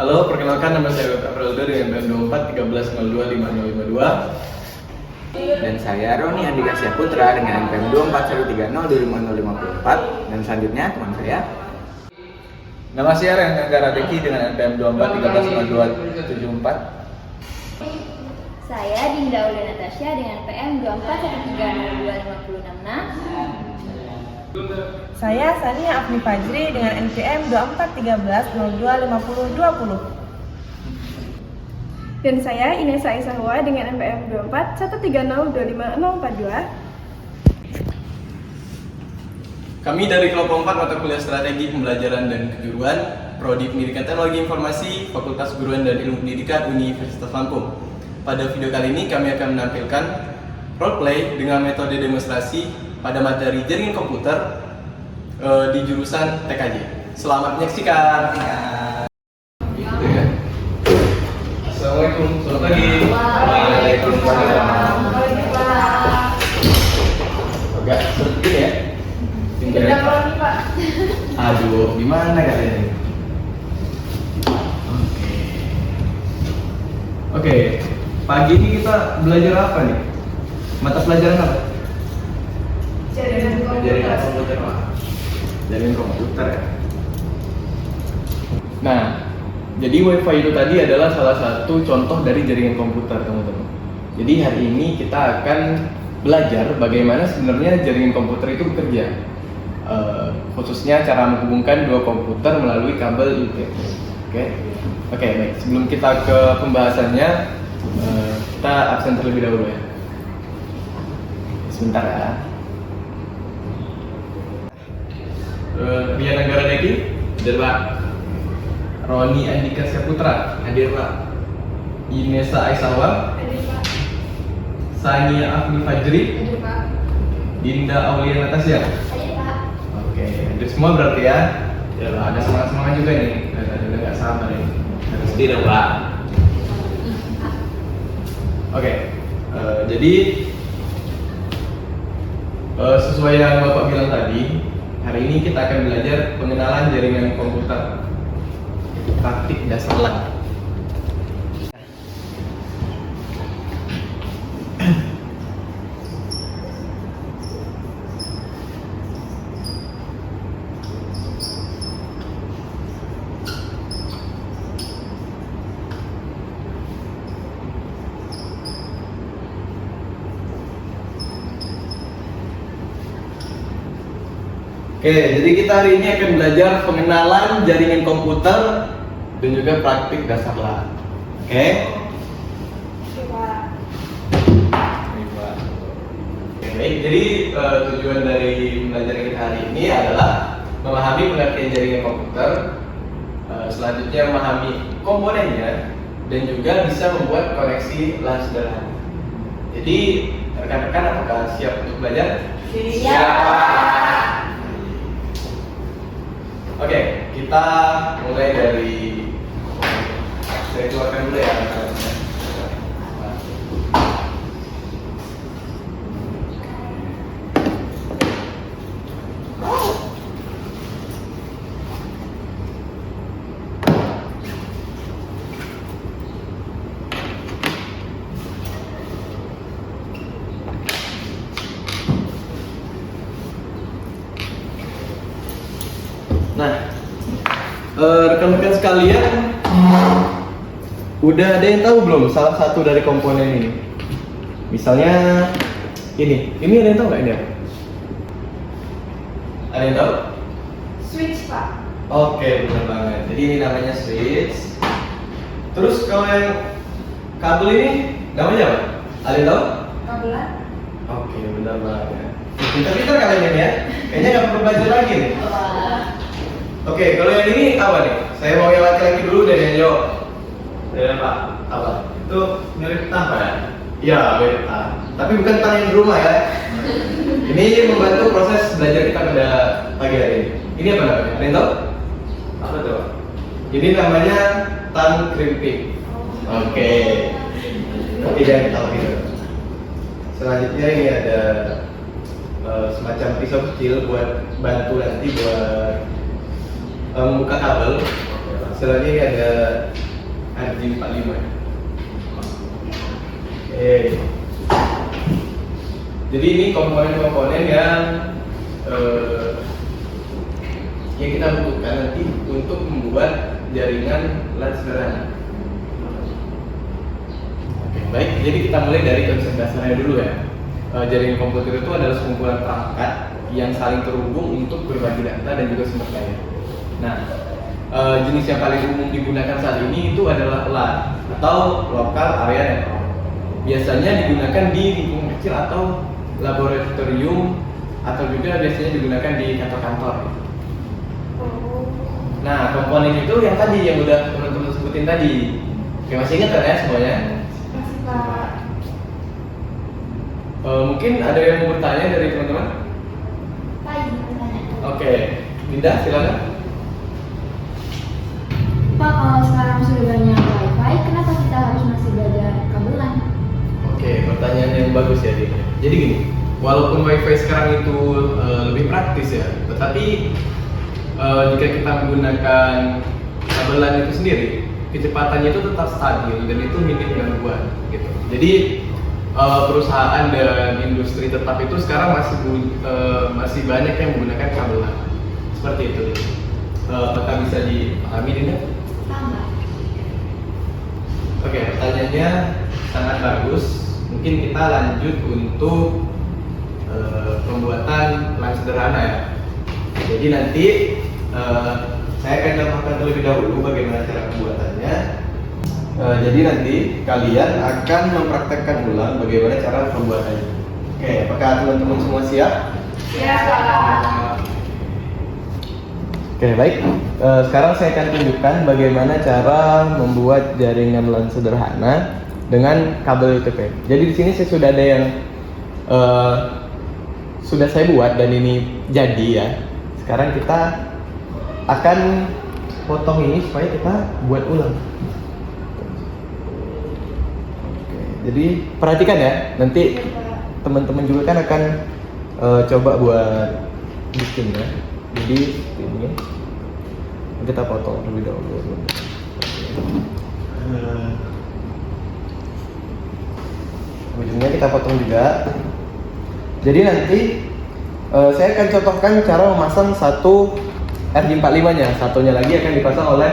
Halo, perkenalkan nama saya Dr. Roldo dengan BEM 24 1302 5052. Dan saya Roni Andika Syaputra dengan NPM 2413025054. Dan selanjutnya teman saya. Nama saya Rengga Radeki dengan NPM 24 130274. Saya Dinda Aulia Natasha dengan PM 24 Saya Sania Afni Fajri dengan NPM 2413025020. Dan saya Inesa Isahwa dengan NPM 24 Kami dari kelompok 4 mata kuliah strategi pembelajaran dan kejuruan Prodi Pendidikan Teknologi Informasi Fakultas Keguruan dan Ilmu Pendidikan Universitas Lampung. Pada video kali ini kami akan menampilkan roleplay dengan metode demonstrasi pada materi jaringan komputer di jurusan TKJ. Selamat menyaksikan. Gitu ya. Assalamualaikum, selamat pagi. Waalaikumsalam. Oke, seperti ini ya. Aduh, gimana kalian ini? Oke, pagi ini kita belajar apa nih? Mata pelajaran apa? Jaringan komputer. Jaringan komputer ya. Nah, jadi WiFi itu tadi adalah salah satu contoh dari jaringan komputer, teman-teman. Jadi hari ini kita akan belajar bagaimana sebenarnya jaringan komputer itu bekerja. Khususnya cara menghubungkan dua komputer melalui kabel Ethernet. Oke, baik. Sebelum kita ke pembahasannya, kita absen terlebih dahulu ya. Sebentar ya. Rian Anggara Deki, hadir Pak. Roni Andika Syaputra, hadir Pak. Inesa Aisawa, hadir Pak. Sania Afni Fajri, Hadir Pak. Dinda Aulia Natasha. Hadir Pak. Oke, hadir semua berarti ya. Ya ada semangat juga nih. Udah nggak sabar ini. Harus tidak Pak. Oke, jadi sesuai yang Bapak bilang tadi, hari ini kita akan belajar pengenalan jaringan komputer, praktik dasar lah. Oke, jadi kita hari ini akan belajar pengenalan jaringan komputer dan juga praktik dasar lah. Oke? Oke, baik. Jadi tujuan dari pembelajaran kita hari ini adalah memahami pengertian jaringan komputer, selanjutnya memahami komponennya, dan juga bisa membuat koneksi LAN sederhana. Jadi rekan-rekan apakah siap untuk belajar? Siap. Oke, kita mulai dari saya keluarkan dulu ya. Nah, rekan-rekan sekalian, udah ada yang tahu belum salah satu dari komponen ini? Misalnya ini ada yang tahu nggak ini apa? Ada yang tahu? Switch Pak. Oke, benar banget. Jadi ini namanya switch. Terus kalau yang kabel ini namanya apa? Ada yang tahu? Kabelan. Oke, benar banget. Pintar-pintar kalian ini ya. Kayaknya nggak perlu belajar lagi nih. Oke, kalau yang ini apa nih? Saya mau yang laki-laki dulu dan yang jawab. Ya Pak, apa? Itu mirip tang Pak ya? Iya, mirip tang. Tapi bukan tang yang di rumah ya. Ini membantu proses belajar kita pada pagi hari ini. Ini apa namanya? Ada yang tahu? Apa tuh? Ini namanya tang crimping. Oke. Tidak tahu gitu. Selanjutnya ini ada semacam pisau kecil buat bantu nanti buat membuka kabel. Selanjutnya ini ada RJ45. Oke. Jadi ini komponen-komponen yang kita butuhkan nanti untuk membuat jaringan LAN sederhana. Oke, baik. Jadi kita mulai dari konsep dasarnya dulu ya. Jaringan komputer itu adalah sekumpulan perangkat yang saling terhubung untuk berbagi data dan juga sumber daya. Nah, jenis yang paling umum digunakan saat ini itu adalah LAN atau Local Area Network. Biasanya digunakan di lingkungan kecil atau laboratorium, atau juga biasanya digunakan di kantor-kantor. Nah, komponen itu yang tadi yang udah teman-teman sebutin tadi. Oke, masih ingat kan ya semuanya? Masih Pak. Mungkin ada yang mau bertanya dari teman-teman? Pak, izin bertanya. Oke, Dinda silakan. Pak, kalau sekarang sudah banyak wifi, kenapa kita harus masih belajar kabelan? Oke, pertanyaan yang bagus ya, Dinda. Jadi gini, walaupun wifi sekarang itu lebih praktis ya, tetapi jika kita menggunakan kabelan itu sendiri, kecepatannya itu tetap stabil dan itu minim gangguan gitu. Jadi perusahaan dan industri tetap itu sekarang masih banyak yang menggunakan kabelan seperti itu. Apakah bisa dipahami, Dinda? Tambah. Oke, pertanyaannya sangat bagus. Mungkin kita lanjut untuk pembuatan LAN sederhana ya. Jadi nanti saya akan contohkan terlebih dahulu bagaimana cara pembuatannya. Jadi nanti kalian akan mempraktekkan ulang bagaimana cara pembuatannya. Oke, apakah teman-teman semua siap? Ya Pak. Oke, baik. Sekarang saya akan tunjukkan bagaimana cara membuat jaringan LAN sederhana dengan kabel UTP. Jadi di sini saya sudah ada yang sudah saya buat dan ini jadi ya. Sekarang kita akan potong ini supaya kita buat ulang. Oke, jadi perhatikan ya. Nanti teman-teman juga kan akan coba buat bikin ya. Jadi ini kita potong terlebih dahulu. Ujungnya kita potong juga. Jadi nanti saya akan contohkan cara memasang satu RJ45 nya, satunya lagi akan dipasang oleh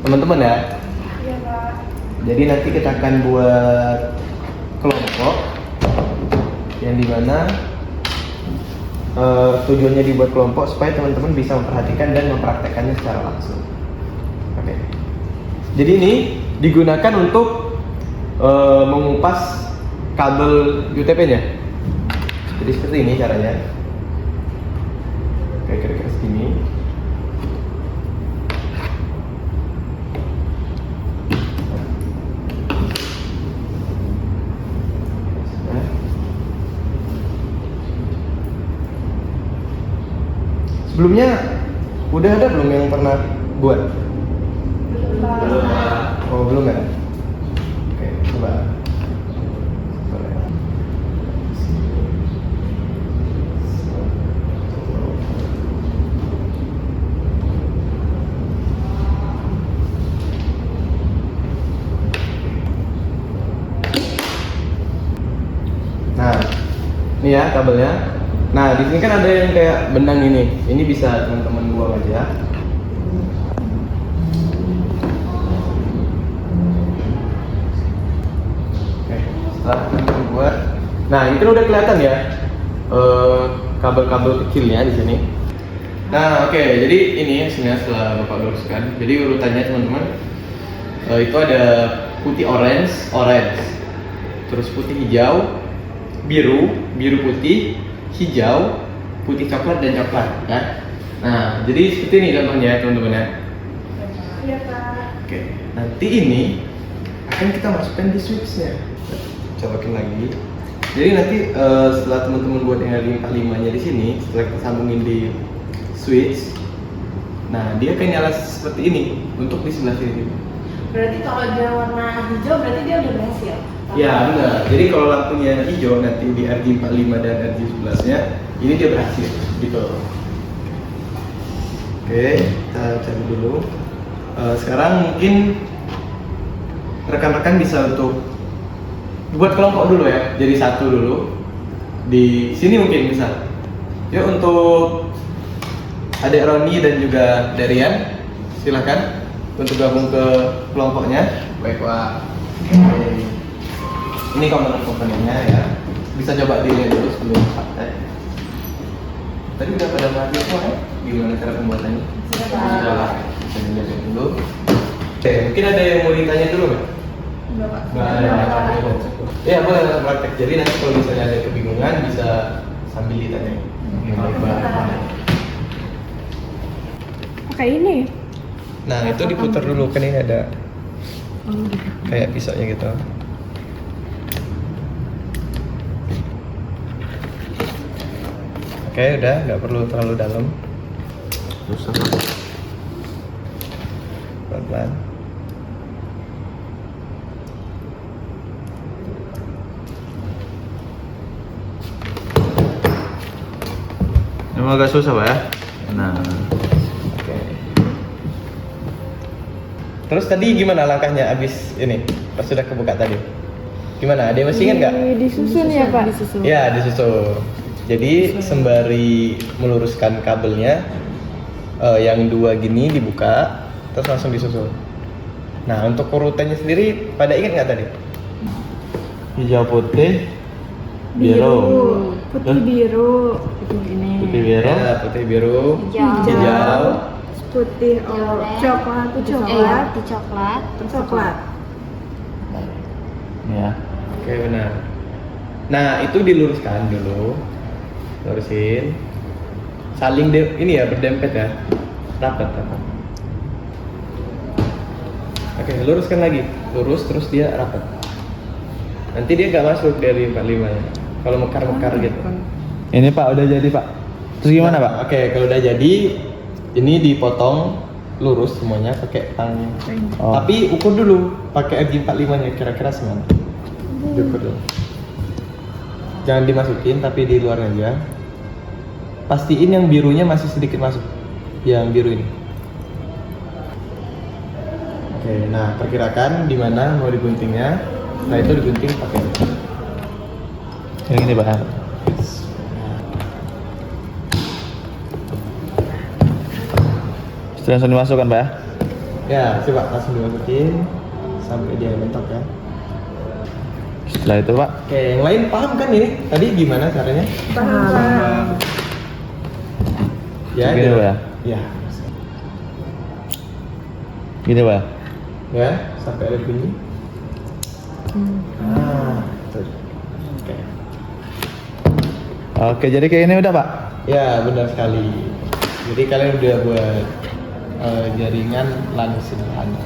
teman-teman ya. Iya Pak. Jadi nanti kita akan buat kelompok yang dimana tujuannya dibuat kelompok supaya teman-teman bisa memperhatikan dan mempraktekkannya secara langsung. Oke. Jadi ini digunakan untuk mengupas kabel UTP-nya. Jadi seperti ini caranya. Kayak kira-kira segini. Sebelumnya udah ada belum yang pernah buat? Belum Pak. Oh belum ya? Oke, coba. Nah, ini ya kabelnya. Nah, di sini kan ada yang kayak benang ini. Ini bisa teman-teman buang aja. Oke, setelah teman-teman buat. Nah, ini kan udah kelihatan ya kabel-kabel kecilnya di sini. Nah, oke. Jadi ini hasilnya setelah Bapak luruskan. Jadi urutannya teman-teman itu ada putih orange, terus putih hijau, biru putih, hijau, putih coklat dan coklat ya. Nah, jadi seperti ini contohnya teman-teman ya. Iya Pak. Oke, nanti ini akan kita masukkan di switchnya. Colokin lagi. Jadi nanti setelah teman-teman buat yang 5-nya di sini, setelah kita sambungin di switch, nah dia akan nyala seperti ini untuk di sebelah sini. Berarti kalau dia warna hijau berarti dia udah berhasil. Ya benar. Jadi kalau lampunya hijau nanti di RJ45 dan RJ11-nya ini dia berhasil gitu. Oke, kita cari dulu. Sekarang mungkin rekan-rekan bisa untuk buat kelompok dulu ya, jadi satu dulu di sini mungkin bisa. Yuk untuk adik Roni dan juga Darian, silakan untuk gabung ke kelompoknya. Baik Pak. Ini komponen-komponennya ya. Bisa coba dilihat dulu sebelum praktek. Tadi udah pada pelajari semua kan? Gimana cara pembuatannya? Sudah. Bisa dilihat dulu. Oke, mungkin ada yang mau ditanya dulu nggak? Nggak ada. Ya boleh langsung praktek. Jadi nanti kalau misalnya ada kebingungan bisa sambil ditanya. Pakai ini. Nah itu diputar dulu kan ini ada kayak pisaunya gitu. Oke udah nggak perlu terlalu dalam. Pelan-pelan. Emang agak susah Pak ya? Nah, Oke. Terus tadi gimana langkahnya abis ini? Pas sudah kebuka tadi. Gimana? Ada yang masih ingat nggak? Disusun ya Pak. Ya disusun. Jadi sembari meluruskan kabelnya, yang dua gini dibuka, terus langsung disusun. Nah untuk urutannya sendiri, pada ingat nggak tadi? hijau putih, biru. Putih biru. Putih biru. Ya, putih biru, hijau, Putih coklat. Coklat. coklat. Coklat. Ya. Oke benar. Nah itu diluruskan dulu, lurusin. Saling ini ya berdempet ya, rapat. Oke luruskan lagi, lurus terus dia rapat. Nanti dia nggak masuk dari 45 nya. Kalau mekar gitu. Ini Pak udah jadi Pak. Terus gimana Pak? Oke kalau udah jadi, ini dipotong lurus semuanya pakai tang. Oh. Tapi ukur dulu pakai RG45 nya kira-kira semana. Diukur dulu. Jangan dimasukin tapi di luar aja. Pastiin yang birunya masih sedikit masuk. Yang biru ini. Oke, nah perkirakan di mana mau diguntingnya. Nah itu digunting pakai ini. Yang ini Pak. Sudah langsung dimasukkan Pak ya? Ya, coba langsung dimasukin sampai dia mentok ya. Setelah itu Pak. Oke, yang lain paham kan ini? Tadi gimana caranya? Paham. Ya, Begini, Pak ya? Ya. Gini Pak. Ya, sampai ada bunyi. Ah, tuh. Oke. Oke, jadi kayak ini udah Pak. Ya, benar sekali. Jadi kalian udah buat jaringan LAN sederhana.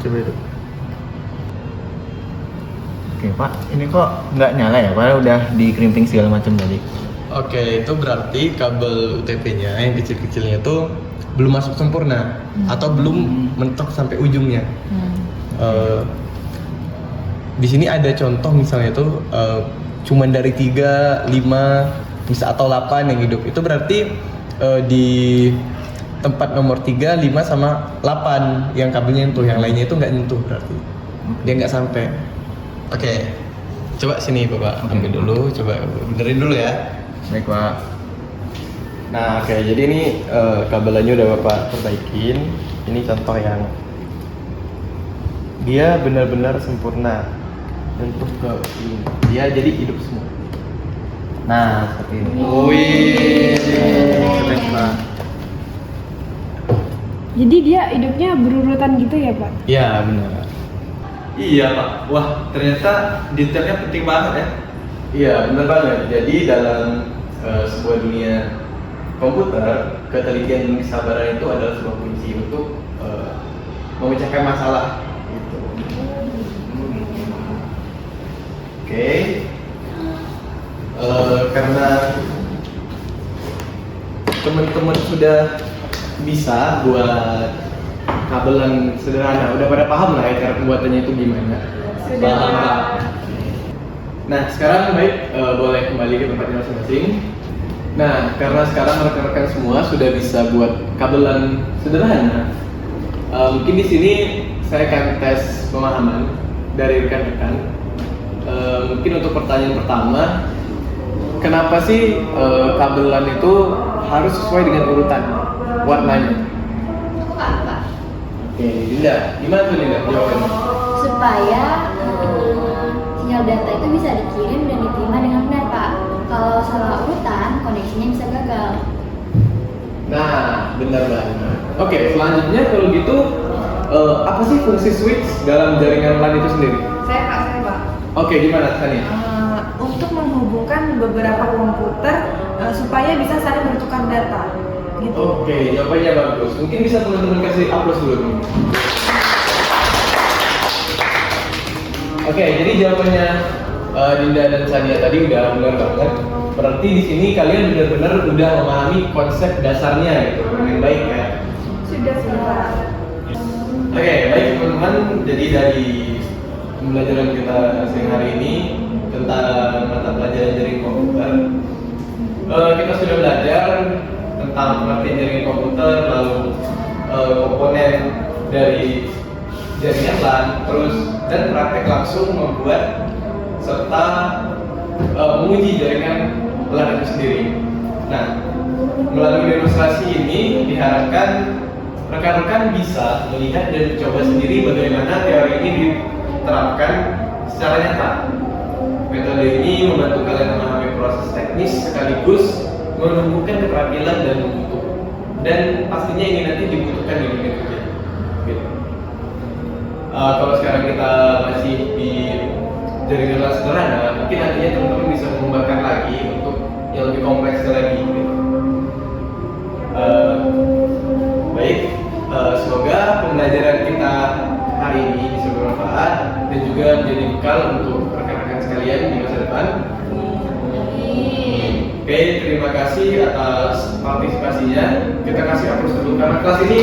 Coba itu. Oke Pak, ini kok nggak nyala ya? Padahal udah di crimping segala macam tadi. Oke, itu berarti kabel UTP-nya yang kecil-kecilnya itu belum masuk sempurna atau belum mentok sampai ujungnya. Di sini ada contoh misalnya itu cuman dari 3, 5, misal atau 8 yang hidup. Itu berarti di tempat nomor 3, 5 sama 8 yang kabelnya nyentuh, yang lainnya itu nggak nyentuh berarti. Dia nggak sampai. Oke. Coba sini Bapak ambil dulu, coba benerin dulu ya. Baik Pak. Nah, oke, jadi ini kabelannya udah Bapak perbaikin. Ini contoh yang dia benar-benar sempurna untuk ke ini. Dia jadi hidup semua. Nah, seperti ini. Wih, keren Pak. Jadi dia hidupnya berurutan gitu ya Pak? Iya, benar. Iya, Pak. Wah, ternyata detailnya penting banget ya. Iya, benar banget. Jadi dalam sebuah dunia komputer, ketelitian dan kesabaran itu adalah sebuah kunci untuk memecahkan masalah. Gitu. Oke. Karena teman-teman sudah bisa buat kabelan sederhana, udah pada paham lah ya cara pembuatannya itu gimana? Sudah. Paham, Pak? Nah, sekarang baik boleh kembali ke tempatnya masing-masing. Nah, karena sekarang rekan-rekan semua sudah bisa buat kabelan sederhana, mungkin di sini saya akan tes pemahaman dari rekan-rekan. Mungkin untuk pertanyaan pertama, kenapa sih kabelan itu harus sesuai dengan urutan warnanya? Aku Kak. Oke, Dinda, gimana tuh Dinda jawabannya? Supaya sinyal data itu bisa dikirim dan diterima dengan benar Pak. Kalau salah urutan, koneksinya bisa gagal. Nah, benar banget. Oke, selanjutnya kalau gitu, apa sih fungsi switch dalam jaringan LAN itu sendiri? Saya Pak. Oke, gimana Tania? Untuk menghubungkan beberapa komputer supaya bisa saling bertukar data. Gitu. Oke, jawabannya bagus. Mungkin bisa teman-teman kasih aplaus dulu nih. Oke, jadi jawabannya Dinda dan Sania tadi udah benar banget. Berarti di sini kalian benar-benar udah memahami konsep dasarnya gitu dengan baik ya. Sudah Pak. Oke, baik teman-teman. Jadi dari pembelajaran kita siang hari ini tentang mata pelajaran jaringan komputer, kita sudah belajar tentang pengertian jaringan komputer, lalu komponen dari jaringan LAN, terus dan praktek langsung membuat serta menguji jaringan LAN itu sendiri. Nah, melalui demonstrasi ini diharapkan rekan-rekan bisa melihat dan mencoba sendiri bagaimana teori ini diterapkan secara nyata. Metode ini membantu kalian memahami proses teknis sekaligus menumbuhkan keterampilan dan pastinya ini nanti dibutuhkan di dunia kerja. Gitu. Kalau sekarang kita masih di jaringan LAN sederhana, mungkin nantinya teman-teman bisa mengembangkan lagi untuk yang lebih kompleks lagi. Gitu. Baik, semoga pembelajaran kita hari ini bisa bermanfaat dan juga menjadi bekal untuk rekan-rekan sekalian di masa depan. Oke, terima kasih atas partisipasinya. Kita kasih aplaus dulu karena kelas ini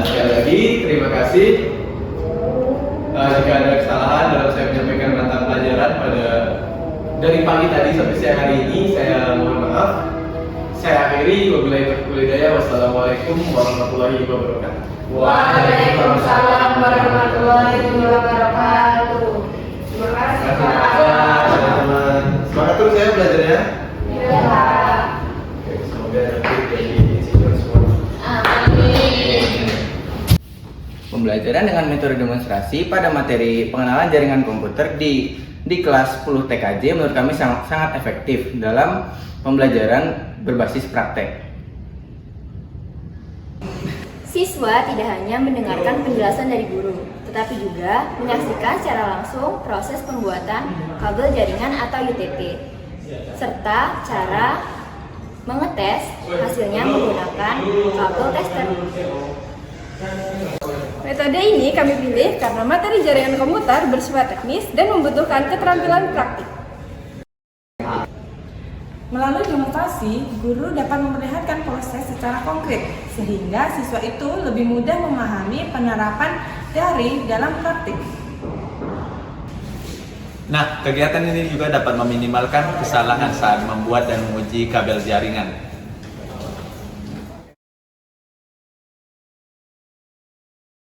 sekali lagi terima kasih. Jika ada kesalahan dalam saya menyampaikan mata pelajaran dari pagi tadi sampai siang hari ini, saya mohon maaf. Saya akhiri, wabillahi taufiq wal hidayah. Wassalamualaikum warahmatullahi wabarakatuh. Waalaikumsalam warahmatullahi wabarakatuh. Terima kasih Pak. Teman-teman, semangat terus ya belajarnya. Ya. Oke, semoga nanti jadi insinyur semua. Pembelajaran dengan metode demonstrasi pada materi pengenalan jaringan komputer di kelas 10 TKJ menurut kami sangat efektif dalam pembelajaran berbasis praktek. Siswa tidak hanya mendengarkan penjelasan dari guru, tetapi juga menyaksikan secara langsung proses pembuatan kabel jaringan atau UTP, serta cara mengetes hasilnya menggunakan kabel tester. Metode ini kami pilih karena materi jaringan komputer bersifat teknis dan membutuhkan keterampilan praktik. Melalui demonstrasi, guru dapat memperlihatkan proses secara konkret sehingga siswa itu lebih mudah memahami penerapan teori dalam praktik. Nah, kegiatan ini juga dapat meminimalkan kesalahan saat membuat dan menguji kabel jaringan.